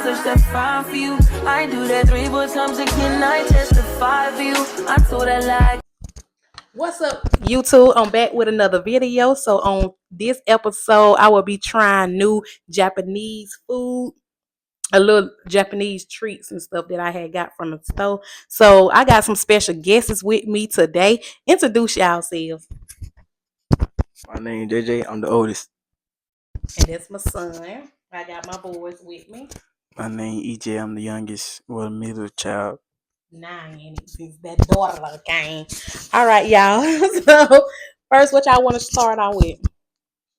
touch that fine for you. I do that 3-4 times again. I testify for you. I told that lie. What's up, YouTube? I'm back with another video. So on this episode, I will be trying new Japanese food, a little Japanese treats and stuff that I had got from the store. So I got some special guests with me today. Introduce yourselves. My name JJ. I'm the oldest. And that's my son. I got my boys with me. My name EJ. I'm the youngest, well, middle child. 9 since that daughter came. All right, y'all. So first, what y'all want to start out with?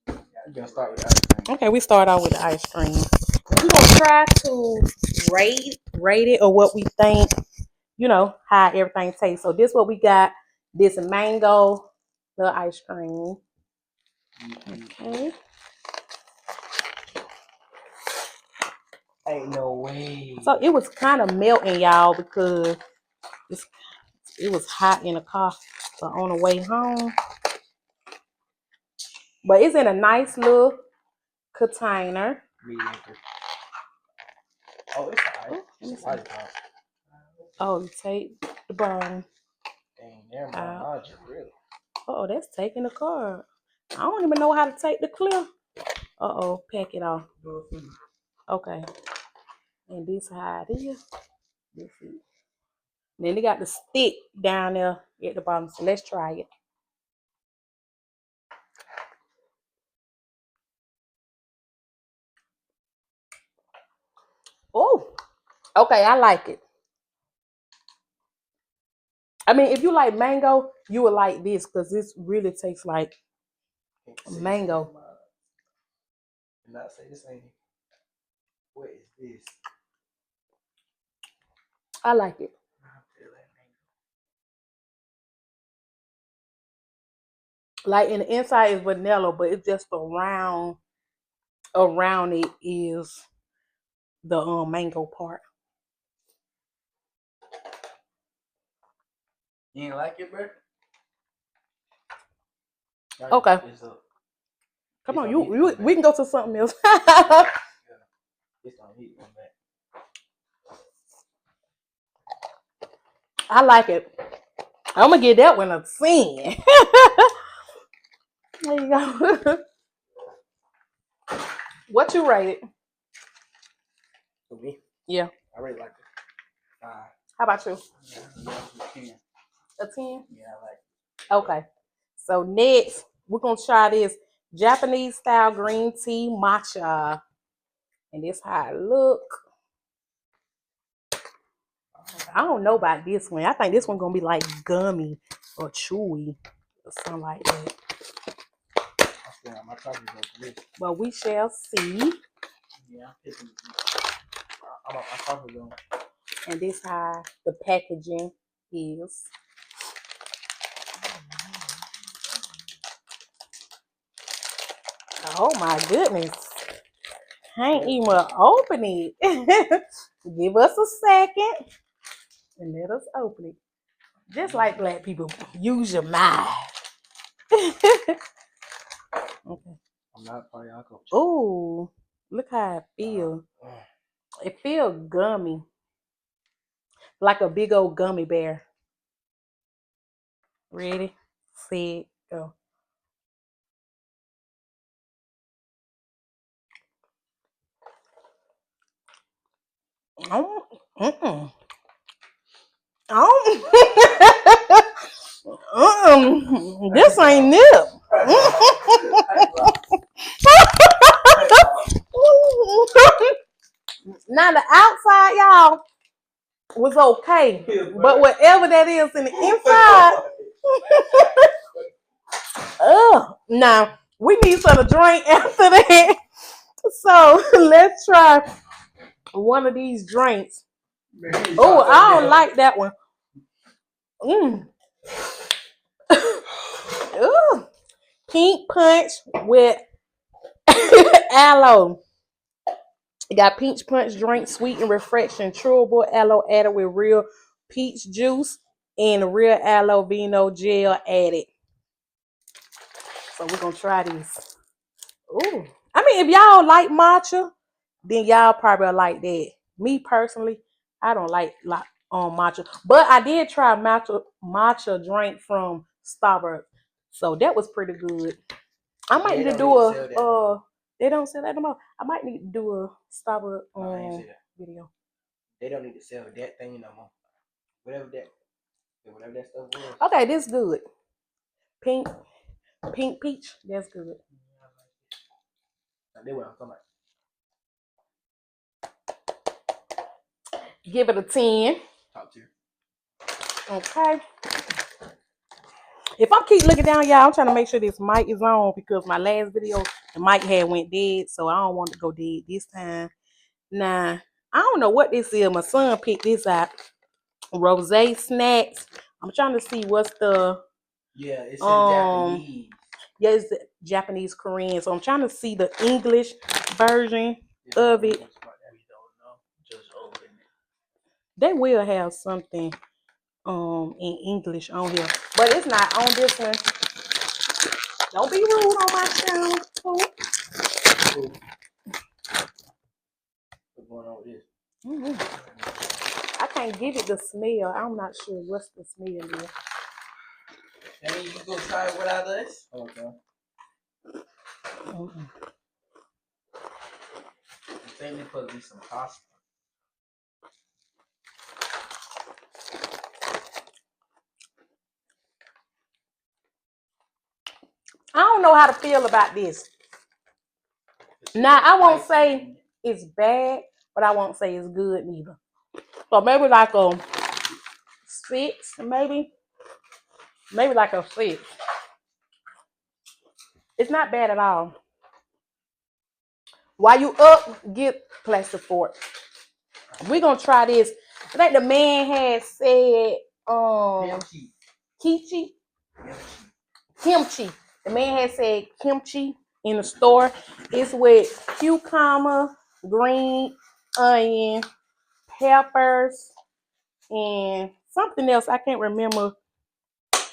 We're gonna start with ice cream. Okay, we start out with the ice cream. We're gonna try to rate it or what we think, how everything tastes. So this what we got. This mango, the ice cream. Okay. Ain't no way. So it was kind of melting, y'all, because it was hot in the car. So on the way home. But it's in a nice little container. Oh, it's alright. It's alright. Oh, you take the bone. Dang, never mind. Really. Oh, that's taking the card. I don't even know how to take the clear. Pack it off. Okay. And this how it is. Then they got the stick down there at the bottom. So let's try it. Oh, okay, I like it. I mean, if you like mango, you would like this because this really tastes like mango. And I say this ain't. What is this? I like it. Like in the inside is vanilla, but it's just around it is the mango part. You ain't like it, bro? Okay. Come on, we can go to something else. I like it. I'm gonna give that one a 10. There you go. What you rate it? For me? Yeah. I rate like a 5. How about you? Yeah, a 10. A 10? Yeah, I like it. Okay. So next, we're gonna try this Japanese style green tea matcha. And this how it look. I don't know about this one. I think this one gonna be like gummy or chewy or something like that. But we shall see. Yeah, I'm probably going. And this how the packaging is. Oh my goodness. I ain't even open it. Give us a second and let us open it. Just like black people, use your mind. Okay. I'm not part of your culture. Oh, look how it feels. It feels gummy. Like a big old gummy bear. Ready, set, go. This ain't nip. Now the outside, y'all, was okay, but whatever that is in the inside, now we need some to drink after that. So let's try one of these drinks. Oh, I don't like that one. Ooh. Pink punch with aloe. You got peach punch drink, sweet and refreshing, chewable aloe added with real peach juice and real aloe vino gel added. So we're gonna try this. Ooh. I mean, if y'all like matcha, then y'all probably like that. Me personally, I don't like matcha, but I did try matcha drink from Starbucks, so that was pretty good. I might need to do they don't sell that no more. I might need to do a Starbucks video. They don't need to sell that thing no more. Whatever that stuff was. Okay, this good. Pink peach. That's good. That's what I'm talking about. Give it a 10. Top tier. Okay. If I keep looking down, y'all, I'm trying to make sure this mic is on because my last video, the mic had went dead, so I don't want to go dead this time. Nah, I don't know what this is. My son picked this out. Rosé snacks. I'm trying to see what's the it's in Japanese. Yeah, it's the Japanese Korean. So I'm trying to see the English version of it. They will have something in English on here, but it's not on this one. Don't be rude on my channel. What's going on with this? I can't give it the smell. I'm not sure what's the smell is. That means you go try it without us? Okay. I think there's supposed to be some pasta. I don't know how to feel about this. Now, I won't say it's bad, but I won't say it's good neither. So maybe like a 6, maybe like a 6. It's not bad at all. While you up, get plastic fork. We're gonna try this. I think the man had said kimchi. The man had said kimchi in the store. It's with cucumber, green onion, peppers, and something else. I can't remember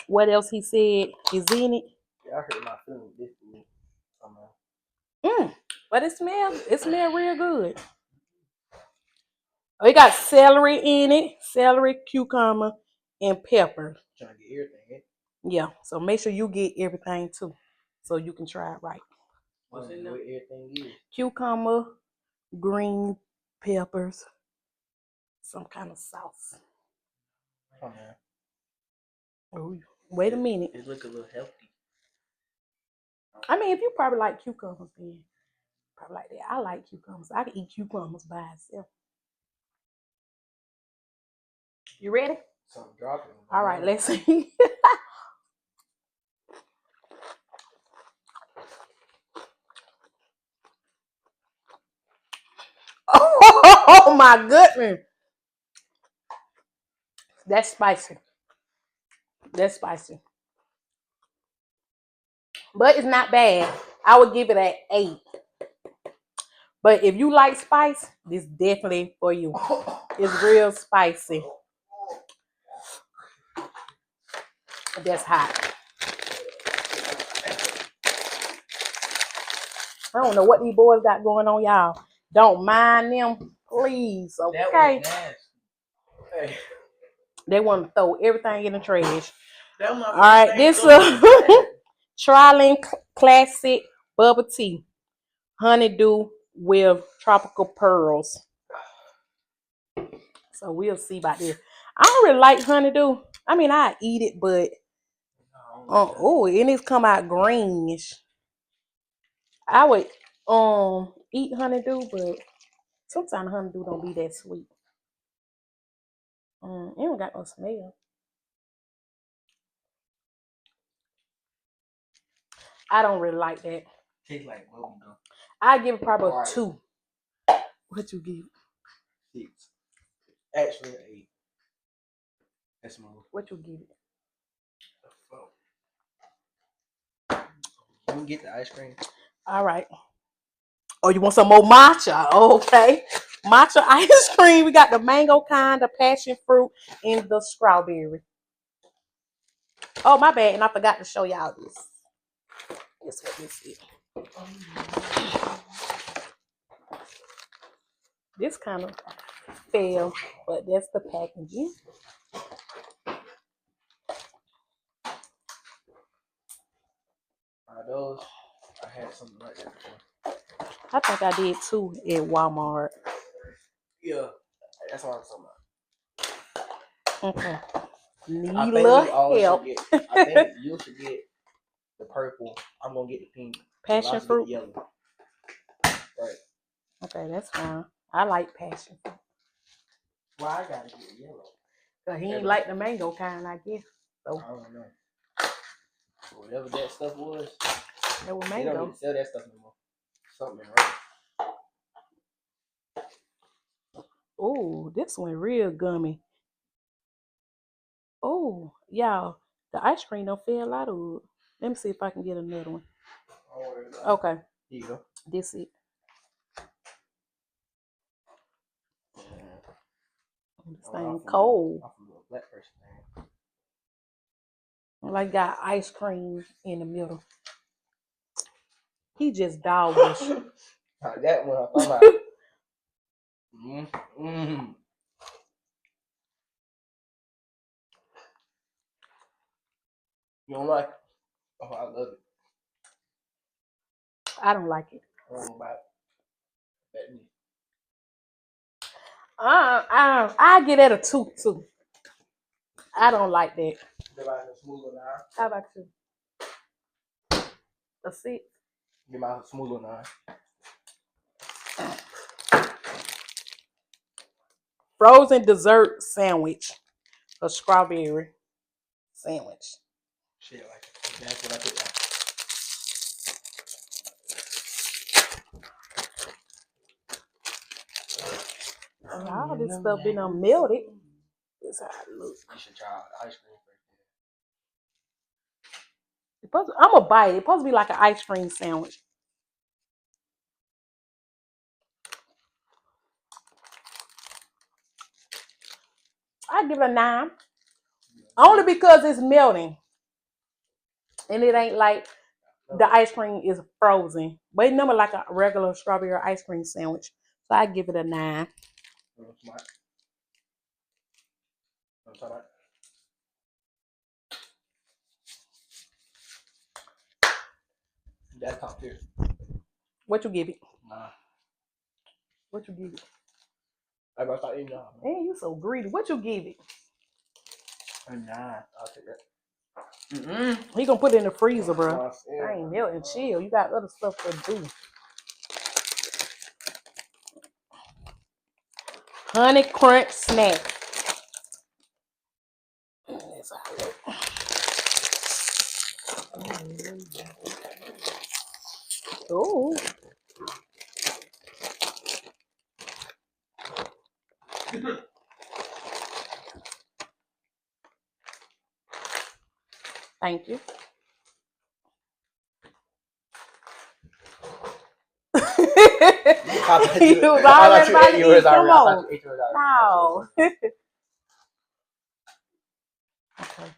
what else he said is in it. Yeah, I heard my food this week. But it smells real good. Oh, it got celery in it, celery, cucumber, and pepper. Trying to get everything. Yeah, so make sure you get everything too, so you can try it right. What's in there? What everything is? Cucumber, green peppers, some kind of sauce. Oh man. Oh, wait a minute. It look a little healthy. I mean, if you probably like cucumbers, then probably like that. I like cucumbers. I can eat cucumbers by itself. You ready? Something dropping. All right, let's see. Oh my goodness. That's spicy. That's spicy. But it's not bad. I would give it an 8. But if you like spice, this definitely for you. It's real spicy. That's hot. I don't know what these boys got going on, y'all. Don't mind them, please. Okay. Hey. They want to throw everything in the trash. All right, this Trilling Classic Bubble Tea. Honeydew with tropical pearls. So we'll see about this. I don't really like honeydew. I mean, I eat it, but and it's come out greenish. I would eat honeydew, but sometimes honeydew don't be that sweet. It don't got no smell. I don't really like that. Tastes like bubble gum. I give it probably a 2. What you give? 6. Actually, 8. That's more. What you give it? You can get the ice cream. All right. Oh, you want some more matcha? Okay. Matcha ice cream. We got the mango kind, the passion fruit, and the strawberry. Oh, my bad. And I forgot to show y'all this. This what this is. This kind of fell, but that's the packaging. Those, I had something like that before. I think I did too at Walmart. Yeah, that's what I'm talking about. Okay. I Need a think little we all help. should get. I think you should get the purple. I'm gonna get the pink. Passion Get fruit. the yellow. Right. Okay, that's fine. I like passion fruit. Well, I gotta get yellow. Cause he ain't like the mango kind, I guess. So I don't know. Whatever that stuff was, that was they don't mango. even sell that stuff no more. Something right. Oh, this one real gummy. Oh, y'all, the ice cream don't feel out of it. Let me see if I can get another one. Okay, Here you go. this it. This thing cold. Black person, Like got ice cream in the middle. He just doggish. That one I'm talking about. You don't like it? Oh, I love it. I don't like it. I don't know about that. I get at a 2 too. I don't like that. Smoother now. How about you? A 6. Get my smoother now. Frozen dessert sandwich. A strawberry sandwich. Shit, like that's what I put down. All this stuff been melted. That's how it looks. You should try ice cream first. I'm gonna bite it. It's supposed to be like an ice cream sandwich. I give it a 9. Only because it's melting. And it ain't like the ice cream is frozen. But it's never like a regular strawberry ice cream sandwich. So I give it a 9. Smart. I'm talking about. That's top tier. What you give it? Nah. What you give it? I about to eat now. Man, you so greedy. What you give it? A 9. I'll take that. He gonna put it in the freezer, bro. Yeah. I ain't melting. Chill. You got other stuff to do. Honey Crunch snack. That's how it look. Oh. Thank you. You was already about to eat. Come on. No. Okay.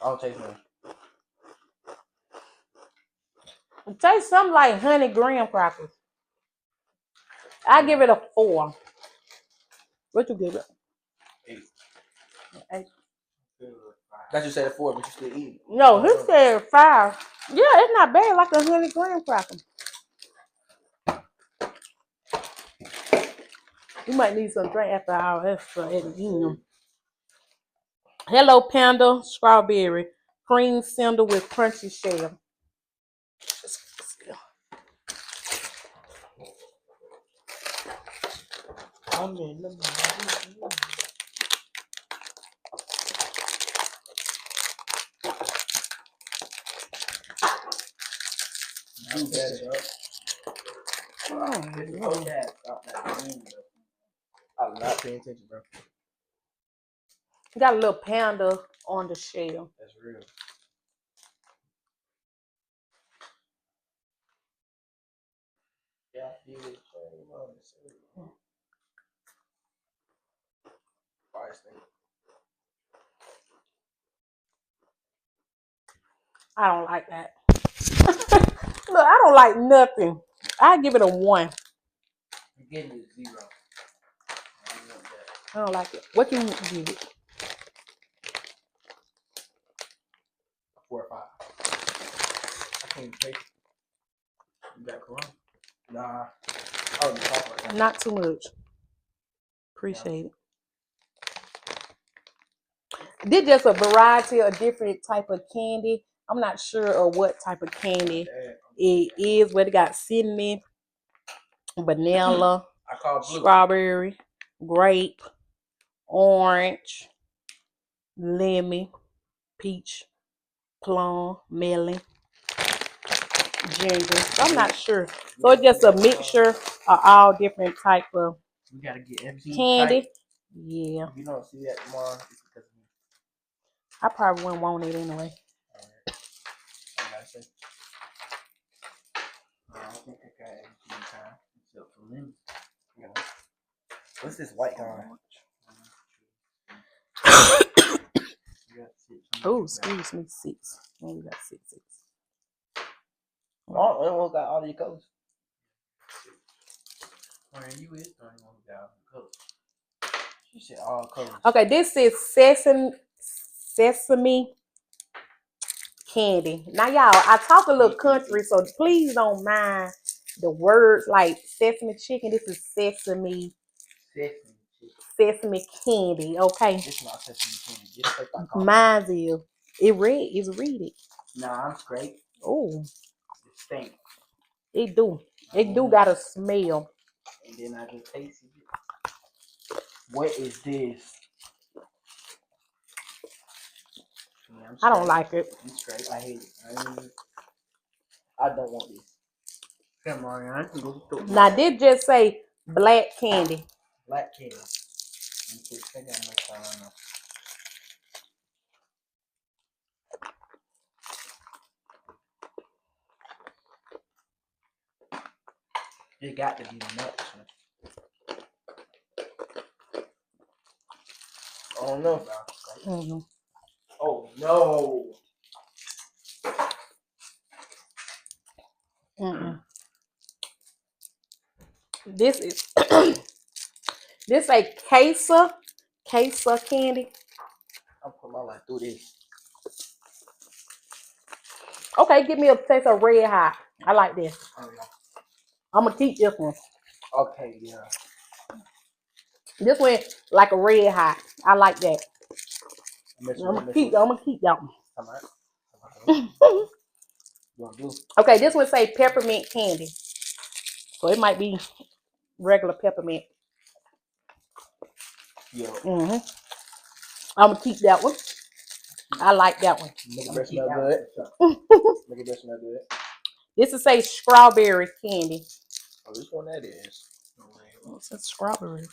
I don't taste none. It tastes something like honey graham crackers. I give it a 4. What you give it? 8. That you said a 4, but you still eating. No, he said 5. Yeah, it's not bad like a honey graham cracker. You might need some drink after our extra eating them. Hello Panda strawberry cream cinder with crunchy shell. I'm in the mood. Do better, bro. I'm not paying attention, bro. Got a little panda on the shell. That's real. Yeah, I feel it. I don't like that. Look, I don't like nothing. I give it a 1. I'm getting it 0. I don't want that. I don't like it. What you give it? 4 or 5. I can't even taste it. You got Corona? Nah. Oh, the chocolate. Right? Not too much. Appreciate it. This just a variety of different type of candy. I'm not sure of what type of candy it is. But it got cinnamon, vanilla, I call blue. strawberry, grape, orange, lemon, peach, plum, melon, ginger. So I'm not sure. So it's just a mixture of all different type of We gotta get everything candy. tight. Yeah. If you don't see that tomorrow, it's because of me. I probably wouldn't want it anyway. Alright. I gotta say. I don't think I got everything time except for lemon. You know. What's this white guy? Oh, excuse me, 6. Oh, we got 6. Oh, everyone got all these colors. Alright, you is the only one who got all the colors. She said all colors. Okay, this is sesame candy. Now, y'all, I talk a little country, so please don't mind the words like sesame chicken. This is sesame candy. Okay, It's not sesame candy. Just take my coffee. mine's is. It read. It's read it. Nah, I'm straight. Oh, It stink. it do. It do got a smell. And then I just tasted it. What is this? Yeah, I don't like it. I'm straight. I hate it. I don't want this. Come on, I can go through. Now, this just say black candy. Black candy. I got much time on that. It got to be nuts. I don't know. Mm-hmm. Oh no. Mm-mm. This is this a queso candy. I'm putting my life through this. Okay, give me a taste of red hot. I like this. Oh, yeah. I'm I'm gonna keep this one. Okay, yeah. This one like a red hot. I like that. I'm gonna keep that one. Come on. You want to do? Okay, this one say peppermint candy. So it might be regular peppermint. Yeah. Mm-hmm. I'm gonna keep that one. I like that one. Make it smell good. Make it smell good. This is say strawberry candy. Oh, which one that is? What's that strawberry?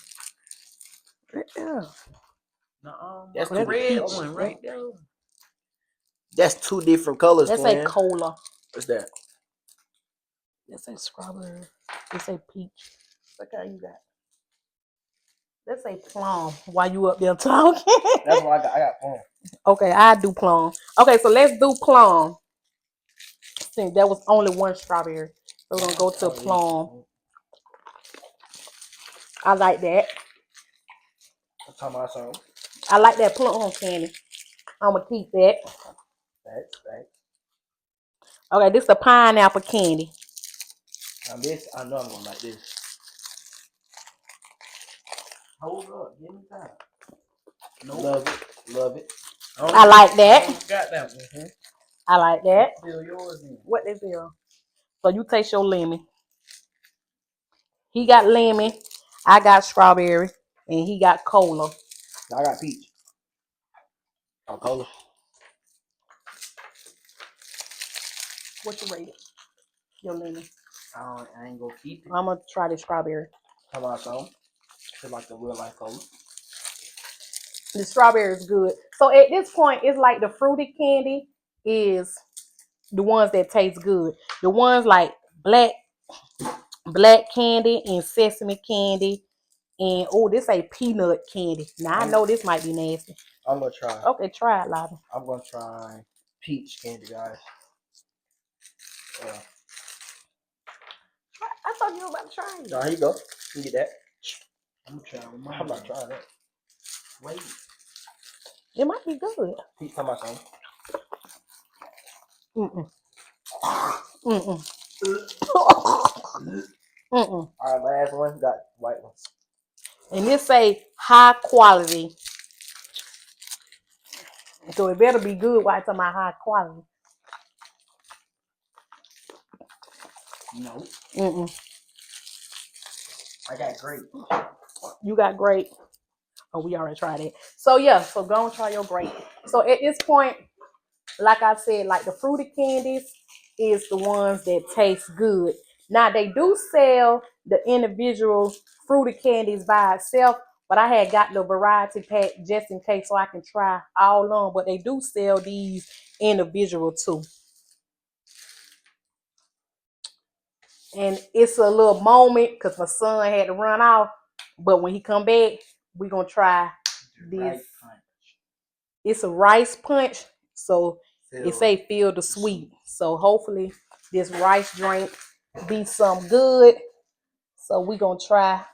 Yeah. That's the red peach one right there. That's 2 different colors. That's a cola. What's that? That's a strawberry. That's a peach. What kind you got? Let's say plum while you up there talking. That's what I got. I got plum. Okay, I do plum. Okay, so let's do plum. See, there was only one strawberry. So we're gonna go to plum. I like that. I'm talking about something. I like that plum candy. I'm gonna keep that. Thanks. Okay, this is the pineapple candy. Now this, I know I'm gonna like this. Hold up, give me time. Nope. Love it. I like that. Got that one. Mm-hmm. I like that. Feel yours in. What is it? So you taste your lemon. He got lemon. I got strawberry, and he got cola. I got peach. Oh, cola. What you rate it? Your lemon. I ain't gonna keep it. I'm gonna try the strawberry. How about some? It's like the real life cola. The strawberry is good. So at this point, it's like the fruity candy is the ones that taste good. The ones like black candy and sesame candy. And oh, this a peanut candy. Now I know this might be nasty. I'm gonna try. Okay, try it, Lottie. I'm gonna try peach candy, guys. you about to try it. Nah, here you go. You get that. I'm trying. I'm not trying that. Wait. It might be good. He's talking about something. Mm-mm. Mm-mm. Mm-mm. All right, last one. Got white ones. And this say high quality. So it better be good while it's talking about high quality. No. Mm-mm. I got grape. You got grape. Oh, we already tried it. So yeah, so go and try your grape. So at this point, like I said, like the fruity candies is the ones that taste good. Now they do sell the individual fruity candies by itself, but I had got the variety pack just in case so I can try all of them. But they do sell these individual too. And it's a little moment because my son had to run off. But when he come back, we're gonna try this. It's a rice punch, so it say feel the sweet. So hopefully this rice drink be some good. So we gonna try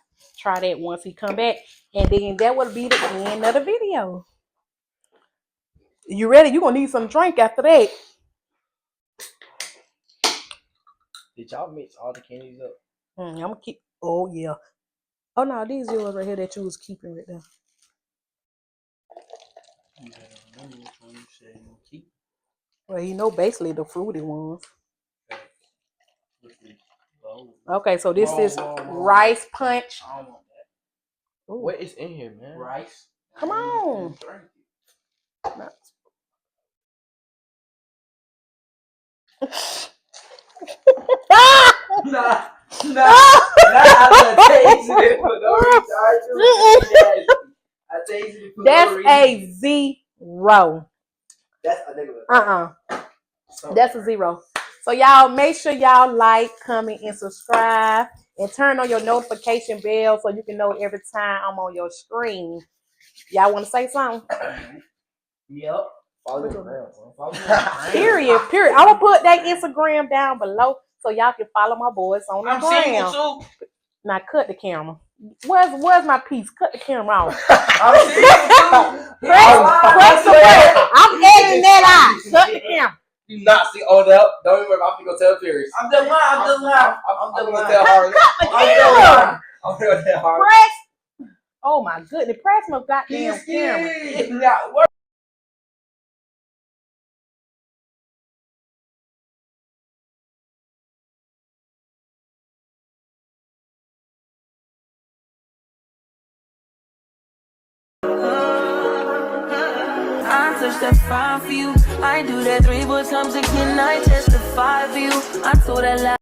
that once he come back, and then that will be the end of the video. You ready? You gonna need some drink after that. Did y'all mix all the candies up? I'm gonna keep. Oh yeah. Oh no, these yours right here that you was keeping right there. Well, you know, basically the fruity ones. Okay, so this is rice punch. I don't want that. Ooh. What is in here, man? Rice. Come on. Nah. I tasted it for no reason. I tasted it for That's no reason. a 0. That's a nigga. That's a 0. So y'all make sure y'all like, comment, and subscribe, and turn on your notification bell so you can know every time I'm on your screen. Y'all want to say something? Yep. Follow the ground, bro. Period. I'm gonna put that Instagram down below so y'all can follow my boys on the I'm gram. single too. Now cut the camera. Where's my piece? Cut the camera off. I'm single too. Press the button. I'm editing that out. Cut the camera. You not see all that? Don't even worry. I'm gonna go tell Paris. I'm the line. I'm gonna tell Harley. Cut the camera. I'm gonna tell Harley. Press. Oh my goodness. Press my goddamn camera. I touch that 5 for you. I do that 3 times again. I testify for you. I told that